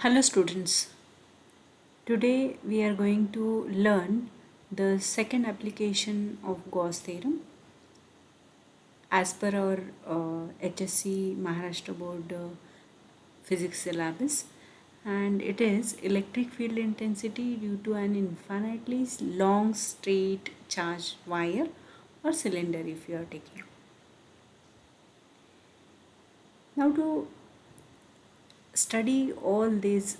Hello students, today we are going to learn the second application of Gauss theorem as per our HSC Maharashtra Board physics syllabus, and it is electric field intensity due to an infinitely long straight charged wire or cylinder if you are taking. Now to study all these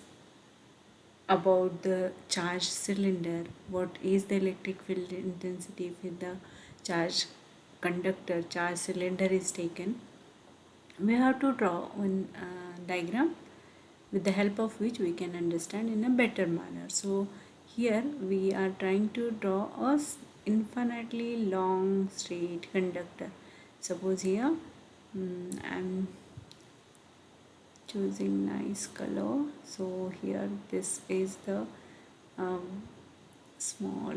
about the charged cylinder, what is the electric field intensity if the charged conductor charged cylinder is taken, we have to draw one diagram with the help of which we can understand in a better manner. So here we are trying to draw a infinitely long straight conductor. Suppose here I'm choosing nice color. So here this is the small.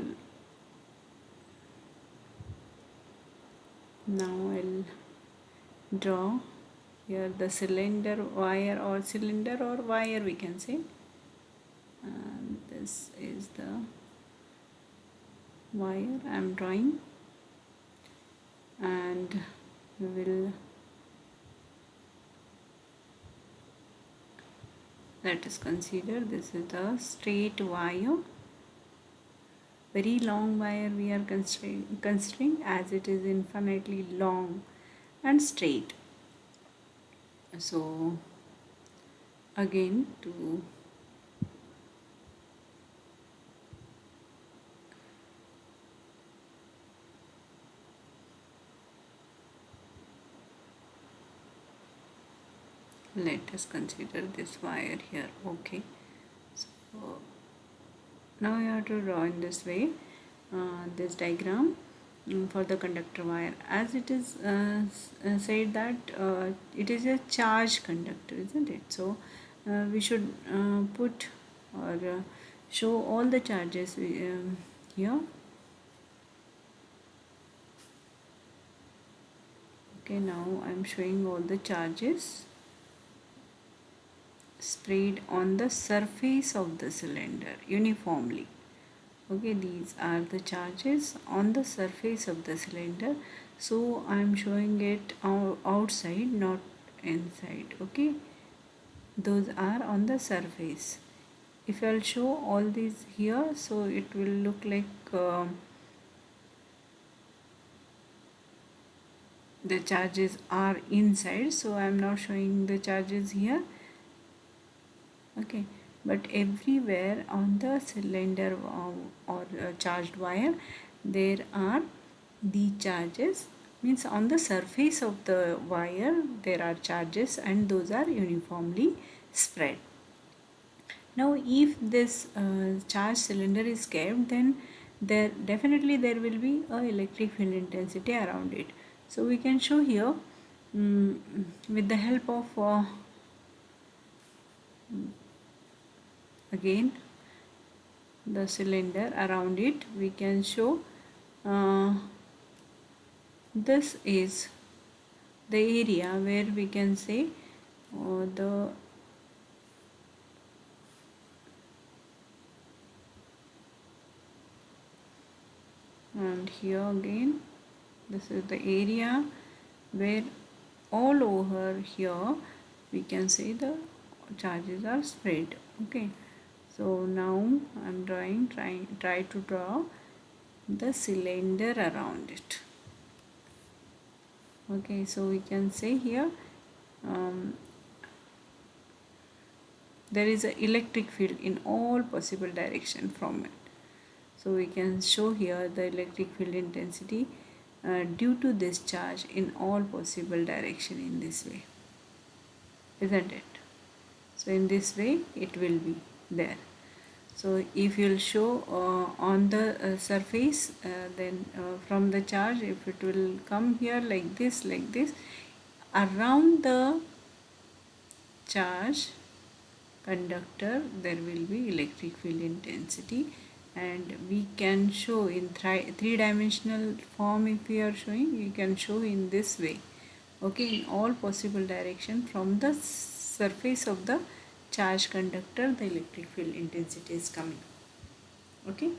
Now I'll draw here the cylinder wire or cylinder or wire we can say, and this is the wire I'm drawing, and we will let us consider this is the straight wire, very long wire we are considering as it is infinitely long and straight. So again, to let us consider this wire here. Okay, so now you have to draw in this way this diagram for the conductor wire, as it is said that it is a charged conductor, isn't it? So we should put or show all the charges here. Okay, now I'm showing all the charges spread on the surface of the cylinder uniformly. Okay, these are the charges on the surface of the cylinder, so I am showing it outside, not inside. Okay, those are on the surface. If I'll show all these here, so it will look like the charges are inside, so I am not showing the charges here. Okay, but everywhere on the cylinder or charged wire there are the charges, means on the surface of the wire there are charges and those are uniformly spread. Now if this charged cylinder is kept, then there will be a electric field intensity around it. So we can show here with the help of again the cylinder around it, we can show this is the area where we can say the and here again this is the area where all over here we can say the charges are spread. Okay, so now I'm try to draw the cylinder around it. Okay, so we can say here there is an electric field in all possible direction from it. So we can show here the electric field intensity due to this charge in all possible direction in this way, isn't it? So in this way it will be there. So if you'll show on the surface, then from the charge, if it will come here like this, around the charge conductor there will be electric field intensity, and we can show in three-dimensional form. If we are showing, you can show in this way. Okay, in all possible direction from the surface of the charge conductor the electric field intensity is coming. Okay,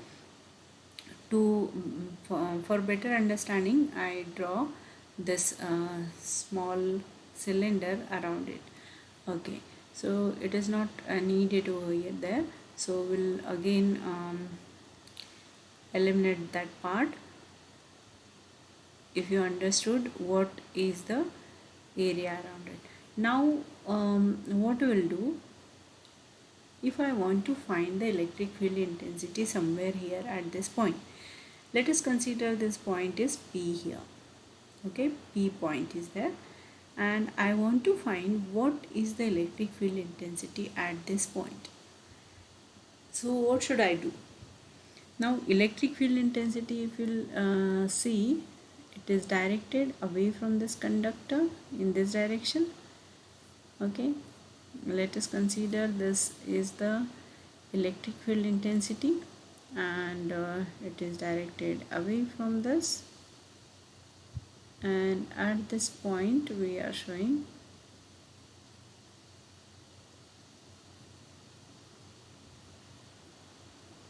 for better understanding, I draw this small cylinder around it. Okay, so it is not needed over here there, so we'll again eliminate that part. If you understood what is the area around it. Now what we'll do, if I want to find the electric field intensity somewhere here at this point, let us consider this point is P here. Okay, P point is there, and I want to find what is the electric field intensity at this point. So what should I do? Now electric field intensity, if you'll see, it is directed away from this conductor in this direction. Okay, let us consider this is the electric field intensity, and it is directed away from this, and at this point we are showing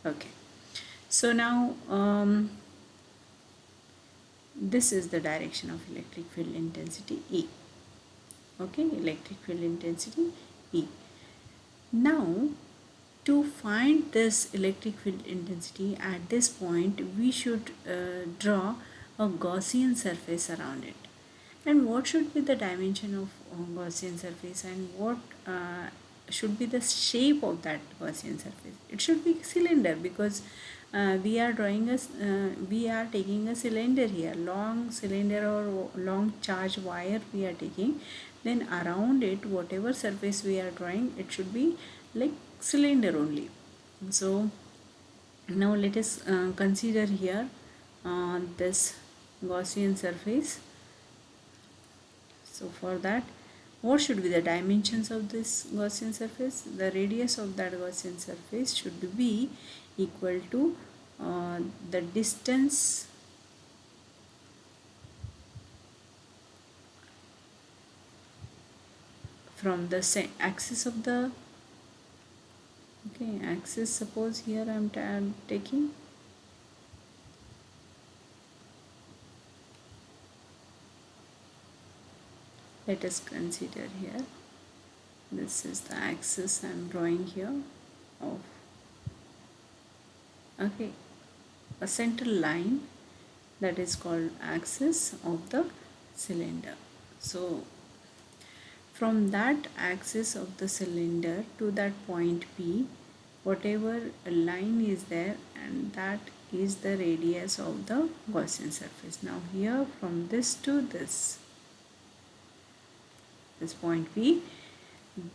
okay. So now this is the direction of electric field intensity E. Okay, electric field intensity E. Now to find this electric field intensity at this point, we should draw a Gaussian surface around it. And what should be the dimension of Gaussian surface, and what should be the shape of that Gaussian surface? It should be cylinder, because we are drawing a we are taking a cylinder here, long cylinder or long charge wire we are taking. Then around it, whatever surface we are drawing, it should be like cylinder only. So now let us consider here this Gaussian surface. So for that, what should be the dimensions of this Gaussian surface? The radius of that Gaussian surface should be equal to the distance from the axis of the axis. Suppose here I am taking let us consider here, this is the axis I am drawing here of a central line, that is called axis of the cylinder. So from that axis of the cylinder to that point P, whatever line is there, and that is the radius of the Gaussian surface. Now here from this to this point P,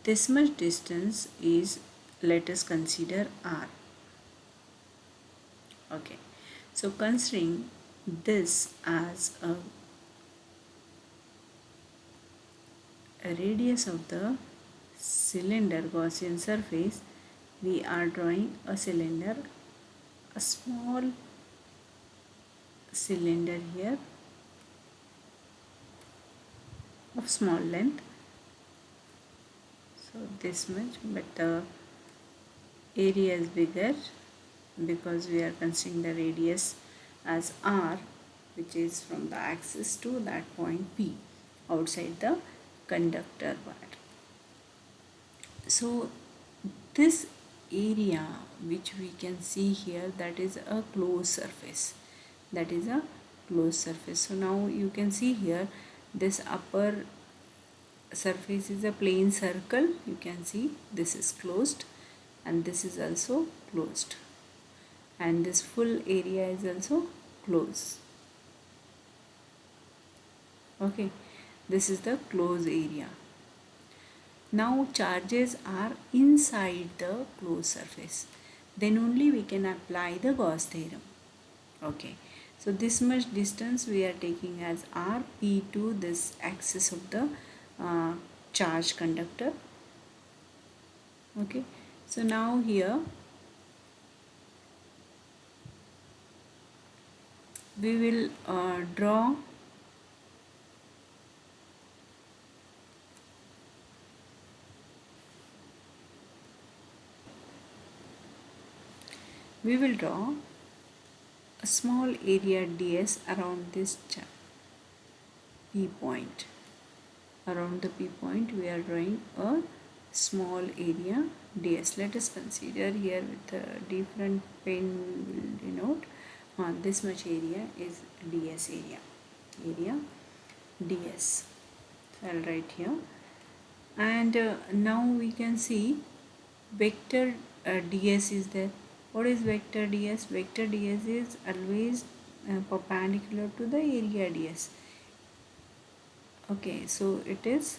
this much distance is, let us consider R. Okay, so considering this as a radius of the cylinder Gaussian surface, we are drawing a cylinder, a small cylinder here of small length. So this much, but the area is bigger because we are considering the radius as R, which is from the axis to that point P outside the conductor part. So this area which we can see here, that is a closed surface, so now you can see here, this upper surface is a plane circle. You can see this is closed and this is also closed, and this full area is also closed. Okay, this is the closed area. Now charges are inside the closed surface, then only we can apply the Gauss theorem. Okay, so this much distance we are taking as R, P to this axis of the charge conductor. Okay, so now here we will draw we will draw a small area ds around this P point. Around the P point we are drawing a small area ds. Let us consider here with a different pen we will denote this much area is ds area ds. So I'll write here, and now we can see vector ds is there. What is vector ds? Vector ds is always perpendicular to the area ds. Okay, so it is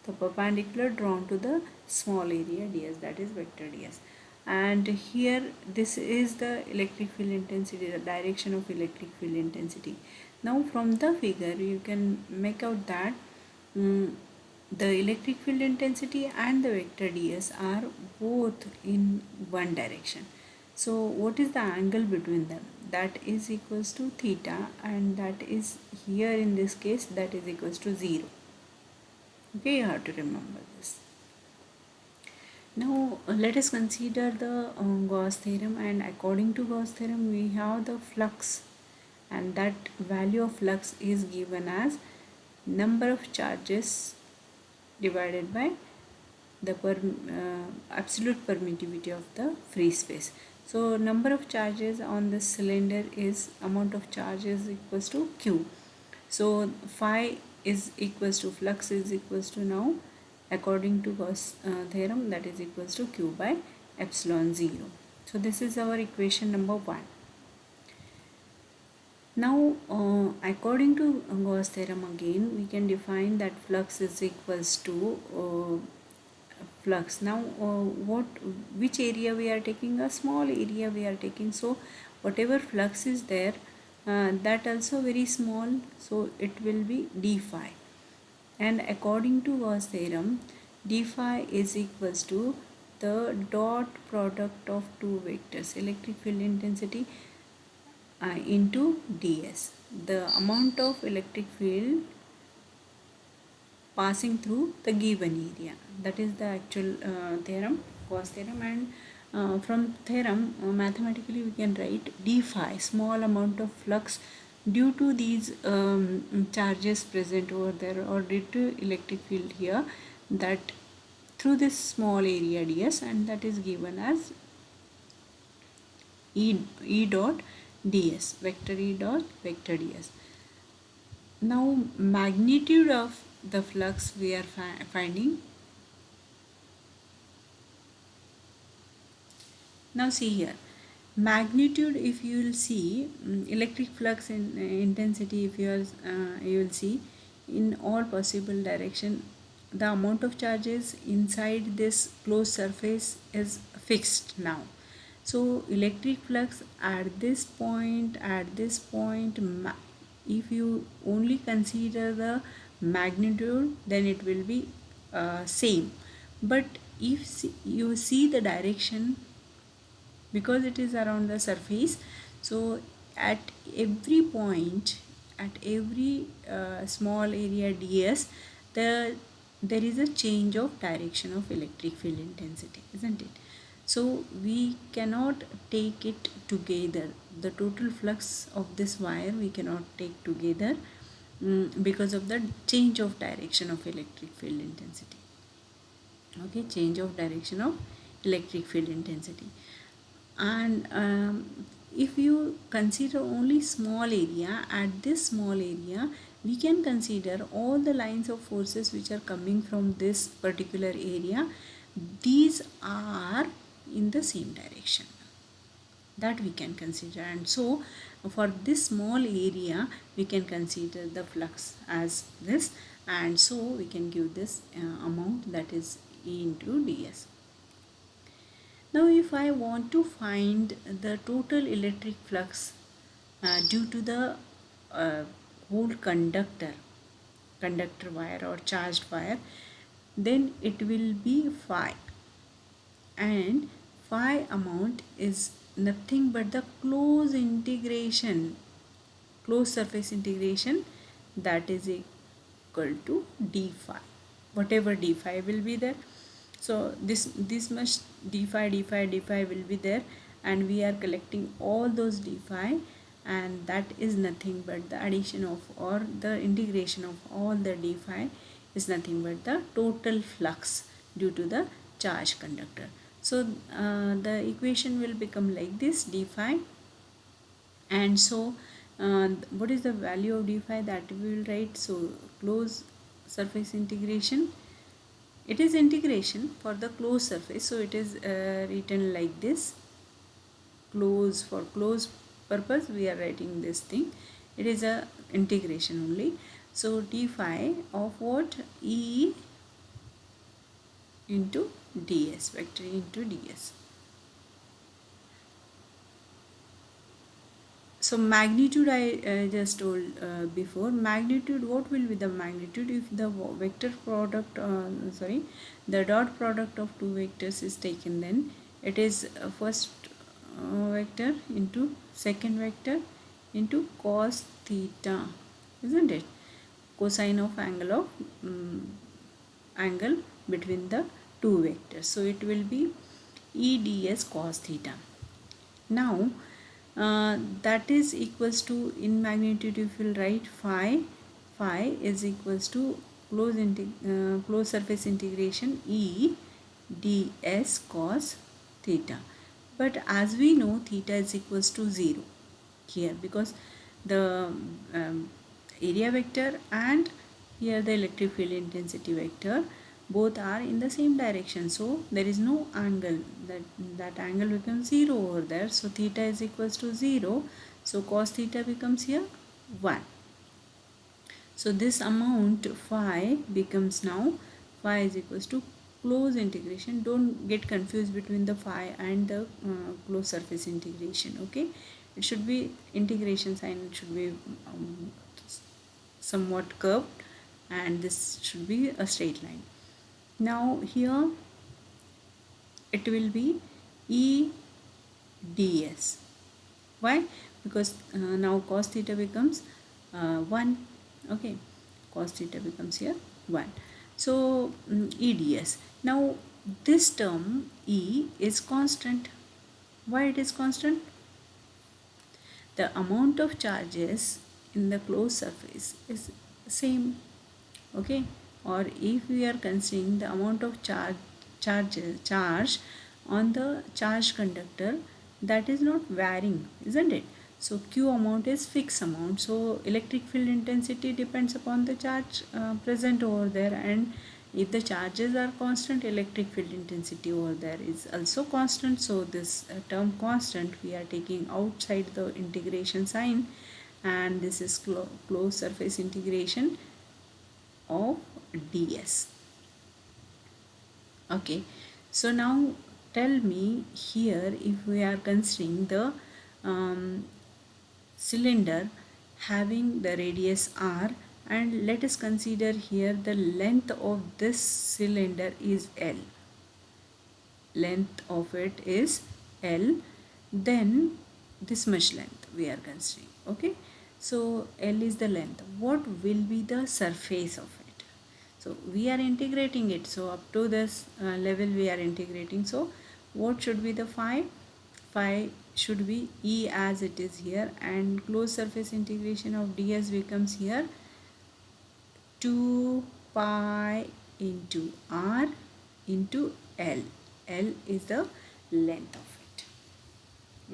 the perpendicular drawn to the small area ds, that is vector ds. And here this is the electric field intensity, the direction of electric field intensity. Now from the figure you can make out that the electric field intensity and the vector ds are both in one direction. So what is the angle between them? That is equals to theta, and that is here in this case that is equals to 0. Okay, you have to remember this. Now let us consider the Gauss theorem, and according to Gauss theorem we have the flux, and that value of flux is given as number of charges divided by the absolute permittivity of the free space. So number of charges on this cylinder is amount of charge is equals to Q. So phi is equals to flux is equals to, now according to Gauss theorem, that is equals to Q by epsilon 0. So this is our equation number 1. Now according to Gauss theorem again we can define that flux is equals to flux. Now which area we are taking? A small area we are taking, so whatever flux is there that also very small, so it will be d phi. And according to Gauss theorem, d phi is equals to the dot product of two vectors, electric field intensity into ds, the amount of electric field passing through the given area. That is the actual theorem, Gauss theorem. And from theorem mathematically we can write d phi, small amount of flux due to these charges present over there, or due to electric field here, that through this small area ds, and that is given as E dot ds, vector E dot vector ds. Now magnitude of the flux we are finding. Now see here, magnitude, if you will see electric flux in intensity, if you will see in all possible direction, the amount of charges inside this closed surface is fixed now. So electric flux at this point, if you only consider the magnitude, then it will be same. But if you see the direction, because it is around the surface, so at every point, at every small area ds, there is a change of direction of electric field intensity, isn't it? So we cannot take it together, the total flux of this wire we cannot take together because of the change of direction of electric field intensity. Okay, change of direction of electric field intensity. And if you consider only small area, at this small area we can consider all the lines of forces which are coming from this particular area. These are in the same direction, that we can consider. And so for this small area we can consider the flux as this, and so we can give this amount, that is E into ds. Now if I want to find the total electric flux due to the whole conductor wire or charged wire, then it will be phi, and phi amount is nothing but the closed surface integration, that is equal to d phi, whatever d phi will be there. So this much d phi d phi d phi will be there, and we are collecting all those d phi, and that is nothing but the addition of, or the integration of all the d phi is nothing but the total flux due to the charge conductor. So the equation will become like this, d phi. And so what is the value of d phi, that we will write. So closed surface integration, it is integration for the closed surface, so it is written like this. Close, for close purpose we are writing this thing, it is a integration only. So d phi of what, E into ds, vector into ds. So magnitude, I just told before, magnitude, what will be the magnitude if the vector product, sorry, the dot product of two vectors is taken, then it is first vector into second vector into cos theta, isn't it? Cosine of angle between the two vectors. So it will be E ds cos theta. Now that is equals to, in magnitude if you will write phi is equals to close surface integration E ds cos theta. But as we know, theta is equals to 0 here, because the area vector and here the electric field intensity vector both are in the same direction, so there is no angle, that angle becomes 0 over there. So theta is equals to 0, so cos theta becomes here 1. So this amount phi becomes, now phi is equals to close integration. Don't get confused between the phi and the close surface integration. Okay, it should be integration sign, it should be somewhat curved, and this should be a straight line. Now here it will be E ds. Why? Because now cos theta becomes 1. Okay, cos theta becomes here 1. So E ds. Now this term E is constant. Why it is constant? The amount of charges in the closed surface is same. Okay, or if we are considering the amount of charge on the charge conductor, that is not varying, isn't it? So q amount is fixed amount, so electric field intensity depends upon the charge present over there, and if the charges are constant, electric field intensity over there is also constant. So this term constant we are taking outside the integration sign, and this is closed surface integration of ds. Okay, so now tell me here, if we are considering the cylinder having the radius r, and let us consider here the length of this cylinder is L, length of it is L, then this much length we are considering. Okay, so L is the length. What will be the surface of it? So we are integrating it, so up to this level we are integrating. So what should be the phi? Phi should be E as it is here, and closed surface integration of ds becomes here 2 pi into r into L. L is the length of it.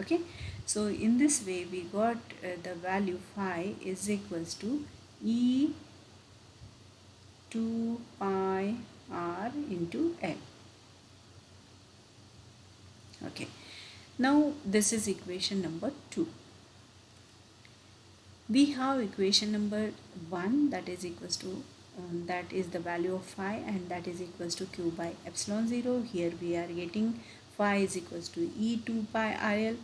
Okay, so in this way we got the value phi is equals to E 2 pi r into L. Okay, now this is equation number 2. We have equation number 1, that is equals to that is the value of phi, and that is equals to q by epsilon 0. Here we are getting phi is equals to E 2 pi RL.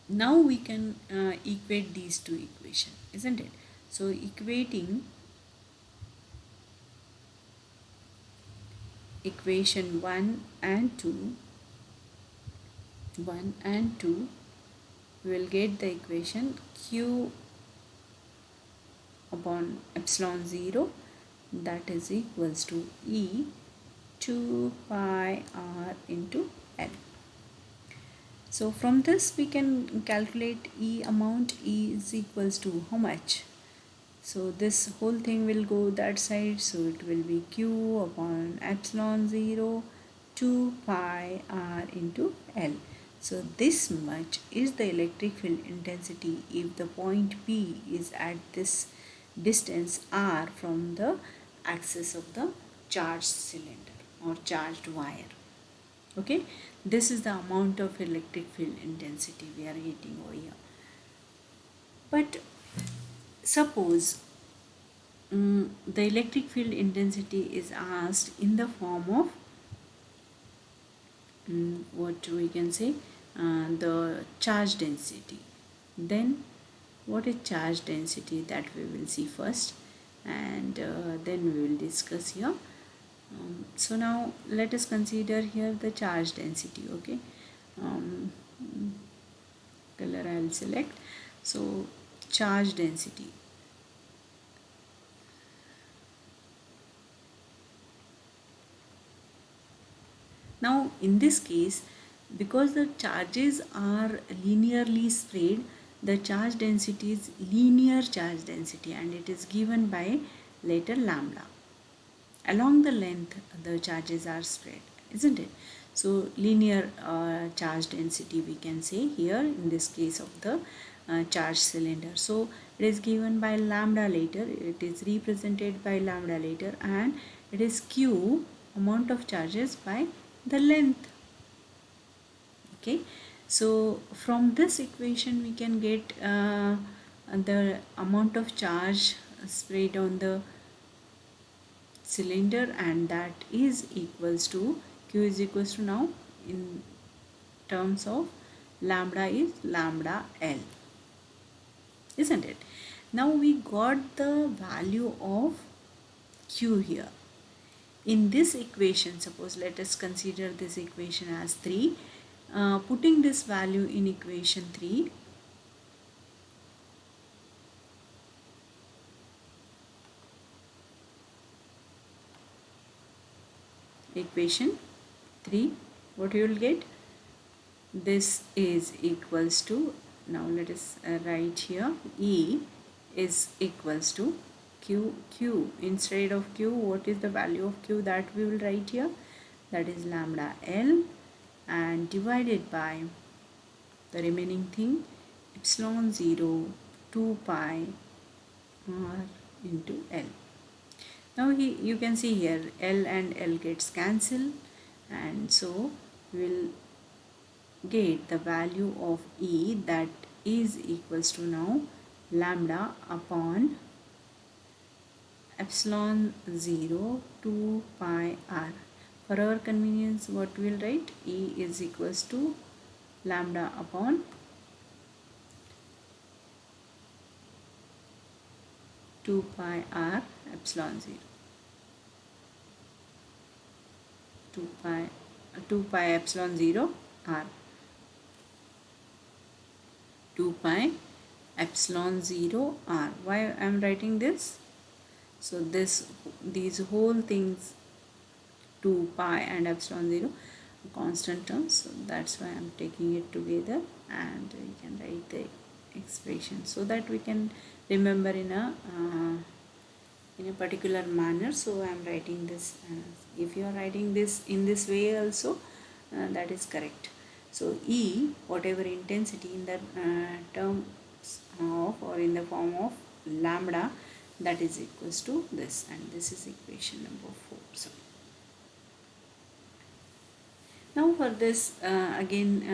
Now we can equate these two equations, isn't it? So equating equation 1 and 2, we will get the equation q upon epsilon 0, that is equals to E 2 pi r into L. So from this we can calculate E amount. E is equals to how much? So this whole thing will go that side, so it will be Q upon epsilon 0 2 pi r into L. So this much is the electric field intensity if the point P is at this distance r from the axis of the charged cylinder or charged wire. Okay, this is the amount of electric field intensity we are getting over here. But suppose the electric field intensity is asked in the form of what we can say, the charge density. Then what is charge density, that we will see first, and then we will discuss here. So now let us consider here the charge density. Okay, um, color I will select. So charge density. Now in this case, because the charges are linearly spread, the charge density is linear charge density and it is given by letter lambda. Along the length the charges are spread, isn't it? So linear charge density we can say here in this case of the charge cylinder. So it is given by lambda later, it is represented by lambda later, and it is Q amount of charges by the length. Okay, so from this equation we can get the amount of charge spread on the cylinder, and that is equals to Q is equals to, now in terms of lambda, is lambda L, isn't it? Now we got the value of Q here. In this equation, suppose let us consider this equation as 3. Putting this value in equation 3, what you will get, this is equals to, now let us write here, E is equals to Q. Instead of Q, what is the value of Q that we will write here? That is lambda L, and divided by the remaining thing, epsilon 0 2 pi r into L. Now you can see here L and L gets cancelled, and so we will get the value of E, that is equals to now lambda upon epsilon 0 2 pi r. For our convenience, what we will write, E is equals to lambda upon 2 pi r epsilon 0, 2 pi epsilon 0 r, 2 pi epsilon 0 r. Why I am writing this? So these whole things, 2 pi and epsilon 0 constant terms, so that's why I am taking it together, and we can write the expression so that we can remember in a particular manner. So I am writing this, if you are writing this in this way also, that is correct. So E, whatever intensity in the terms of or in the form of lambda, that is equals to this, and this is equation number 4. So now for this again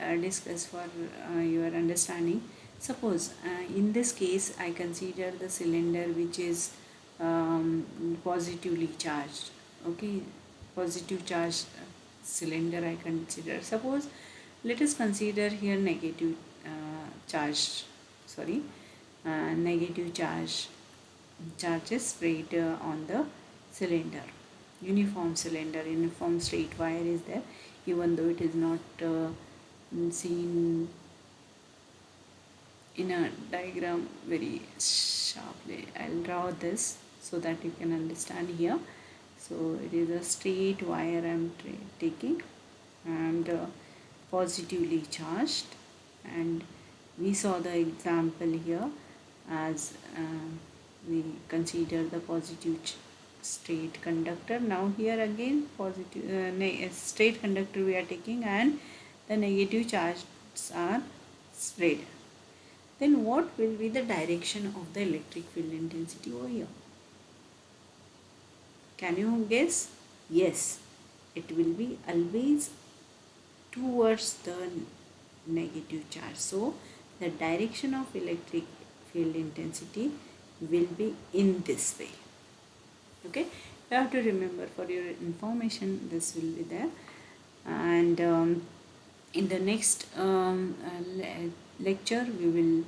I'll discuss for your understanding. Suppose in this case I consider the cylinder which is positively charged. Okay, positive charged cylinder I consider. Suppose let us consider here negative negative charges spread on the cylinder. Uniform cylinder, uniform straight wire is there, even though it is not seen in a diagram very sharply. I'll draw this so that you can understand here. So it is a straight wire I am taking, and positively charged, and we saw the example here as we consider the positive straight conductor. Now here again positive straight conductor we are taking, and the negative charges are spread. Then what will be the direction of the electric field intensity over here? Can you guess? Yes, it will be always towards the negative charge. So the direction of electric field intensity will be in this way. Okay, you have to remember, for your information, this will be there. And in the next lecture we will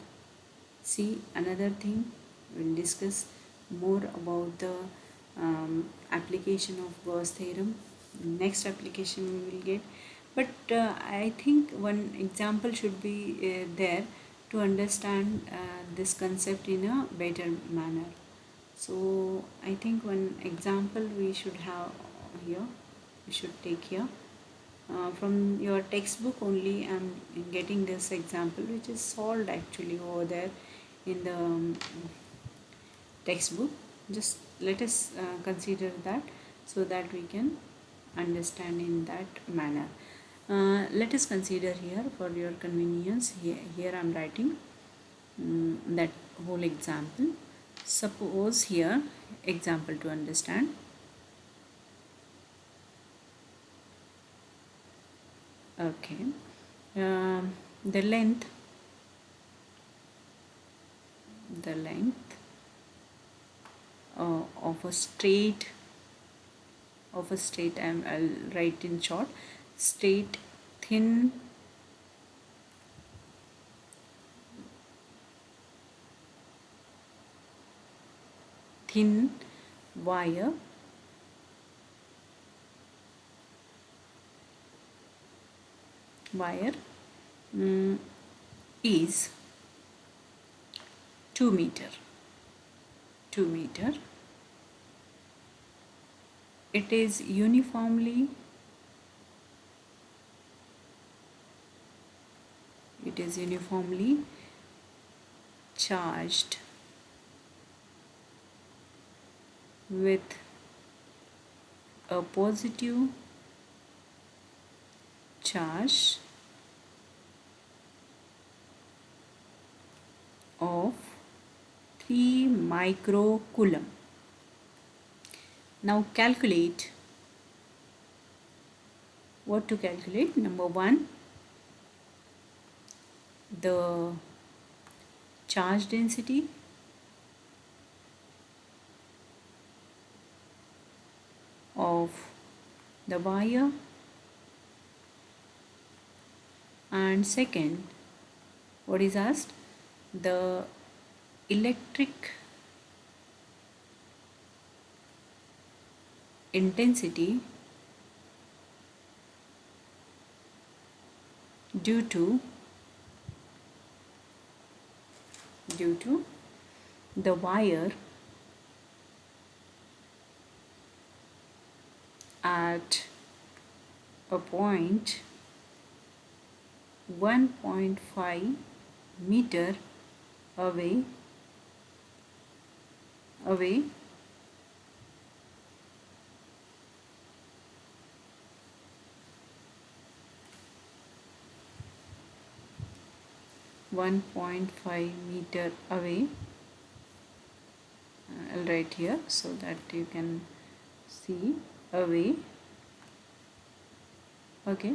see another thing. We'll discuss more about the application of Gauss theorem. Next application we will get, but I think one example should be there to understand this concept in a better manner. So I think one example we should have here, we should take here. From your textbook only I'm getting this example, which is solved actually over there in the textbook. Just let us consider that, so that we can understand in that manner. Let us consider here for your convenience. Here I am writing that whole example. Suppose here example to understand. Okay, the length of a straight I'll write in short, straight thin wire is 2 meter. It is uniformly charged with a positive charge of 3 microcoulomb. Now calculate. What to calculate? Number 1, the charge density, of the wire, and second, what is asked? The electric intensity due to the wire at a point 1.5 meter away 1.5 meter away. I'll write here so that you can see away. Okay,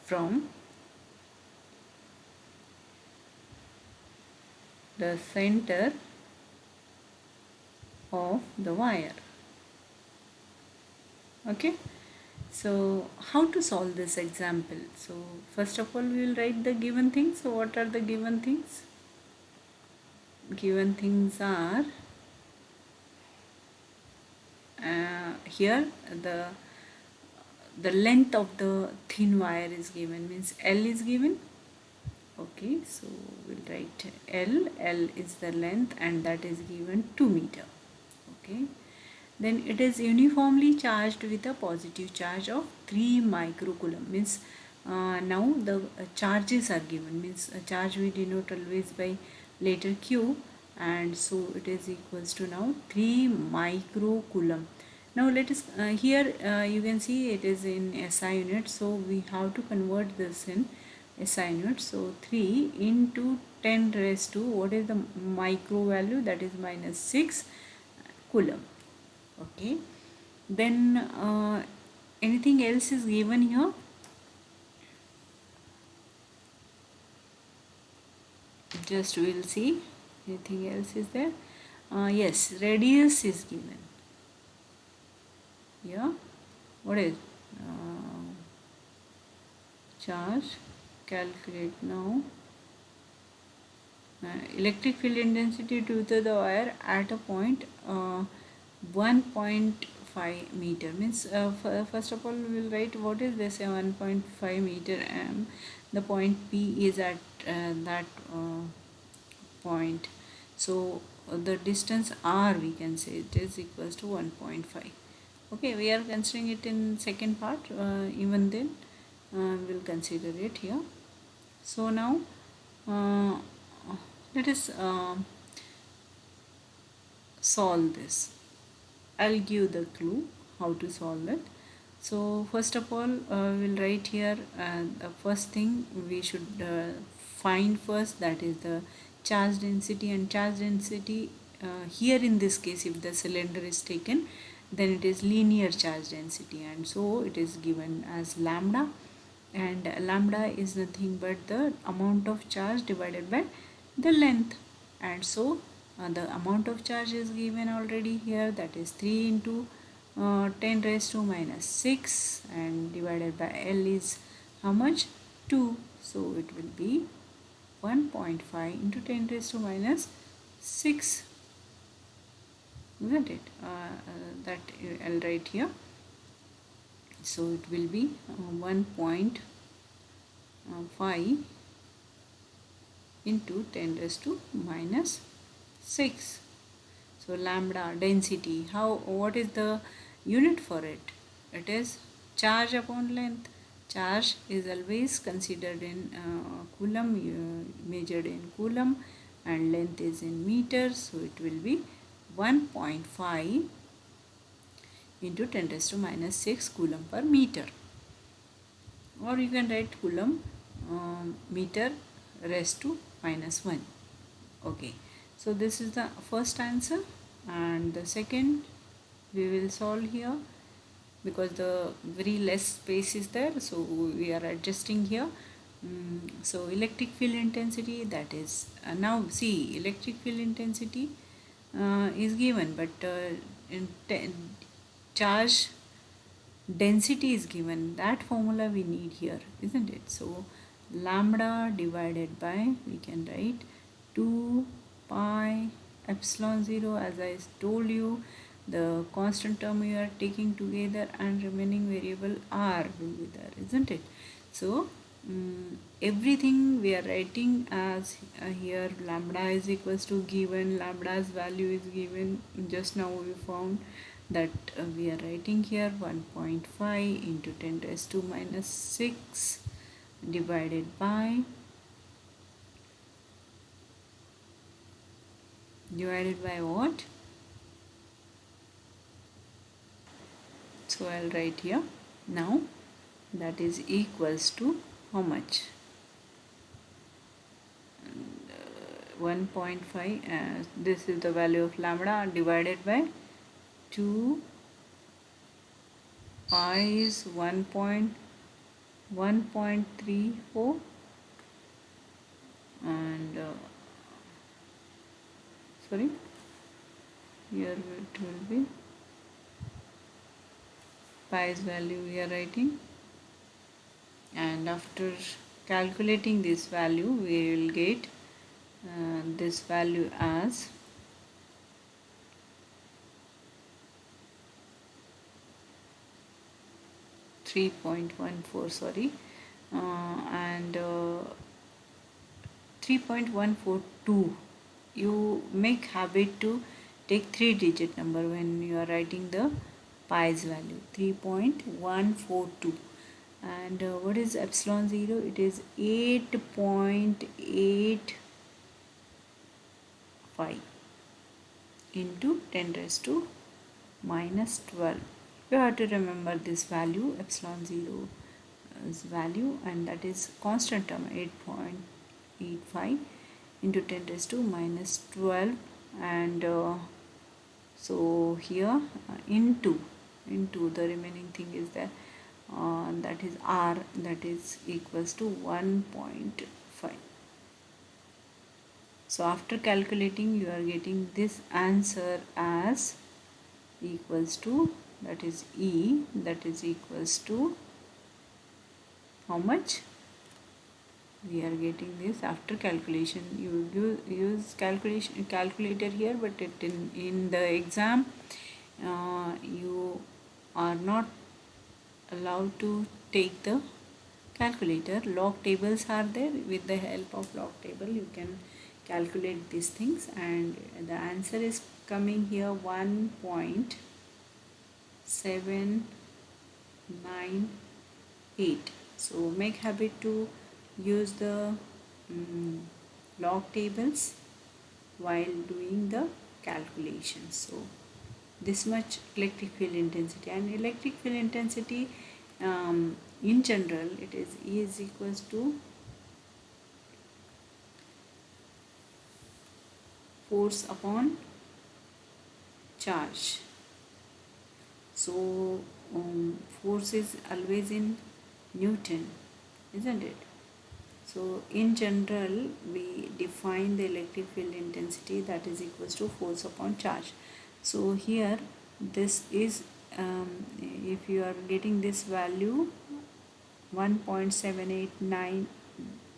from the center of the wire. Okay, so how to solve this example? So first of all we will write the given things. So what are the given things? Given things are here the length of the thin wire is given, means L is given, Okay, so we'll write L is the length and that is given 2 meter. Okay, then it is uniformly charged with a positive charge of 3 microcoulomb. Means now the charges are given, means a charge we denote always by letter Q, and so it is equals to now 3 microcoulomb. Now let us here you can see it is in SI unit, so we have to convert this in SI unit. So 3 into 10 raised to, what is the micro value, that is minus 6 coulomb. Okay, then anything else is given here? Just we'll see anything else is there. Yes, radius is given. Yeah, what is charge? Calculate now. Electric field intensity due to the wire at a point 1.5 meter, means first of all we will write what is this 1.5 meter, the point P is at that point, so the distance R we can say it is equals to 1.5. Okay, we are considering it in second part, even then we'll consider it here. So now uh, let us solve this. I'll give the clue how to solve it. So first of all we'll write here the first thing we should find first, that is the charge density. And charge density here in this case, if the cylinder is taken, then it is linear charge density, and so it is given as lambda, and lambda is nothing but the amount of charge divided by the length, and so the amount of charge is given already here, that is 3 into 10 raised to minus 6, and divided by L is how much, 2, so it will be 1.5 into 10 raised to minus 6, isn't it? That I'll write here, so it will be 1.5 into 10 raised to minus 6. So lambda density, what is the unit for it? It is charge upon length. Charge is always considered in coulomb, measured in coulomb, and length is in meters, so it will be 1.5 into 10 raised to minus 6 coulomb per meter, or you can write coulomb meter raised to minus 1. Okay, so this is the first answer, and the second we will solve here because the very less space is there, so we are adjusting here. So electric field intensity, that is now see, electric field intensity is given, but charge density is given, that formula we need here, isn't it? So lambda divided by, we can write 2 pi epsilon 0, as I told you, the constant term you are taking together and remaining variable R will be there, isn't it? So everything we are writing as here, lambda is equals to given, lambda's value is given, just now we found that we are writing here 1.5 into 10 raised to minus 6 divided by what? So I'll write here now, that is equals to how much? 1.5, this is the value of lambda, divided by 2 pi is 1.34, and sorry, here it will be pi's value we are writing, and after calculating this value we will get this value as 3.14, sorry, and 3.142. You make habit to take 3-digit number when you are writing the pi's value. 3.142. And what is epsilon 0? It is 8.85 into 10 raised to minus 12. You have to remember this value, epsilon 0 is value, and that is constant term, 8.85 into 10 raised to minus 12. And so here into the remaining thing is there, that is r, that is equals to 1.5. So after calculating, you are getting this answer as equals to, that is E, that is equals to how much? We are getting this after calculation. You use calculator here, but in the exam you are not allowed to take the calculator. Log tables are there. With the help of log table you can calculate these things, and the answer is coming here 1.798. So make habit to use the log tables while doing the calculations. So this much electric field intensity. And electric field intensity, in general, it is E is equals to force upon charge. So force is always in Newton, isn't it? So in general we define the electric field intensity, that is equals to force upon charge. So here this is, if you are getting this value 1.789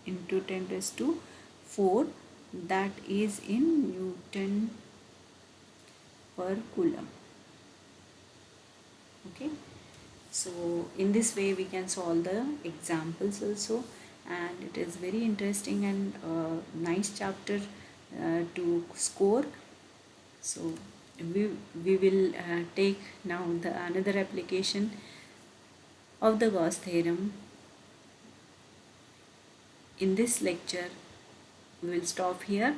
into 10 raised to 4, that is in Newton per coulomb. Okay, so in this way we can solve the examples also, and it is very interesting and nice chapter to score. So we will take now the another application of the Gauss theorem. In this lecture we will stop here.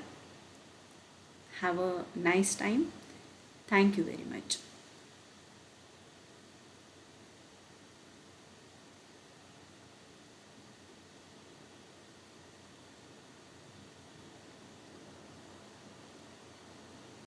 Have a nice time. Thank you very much.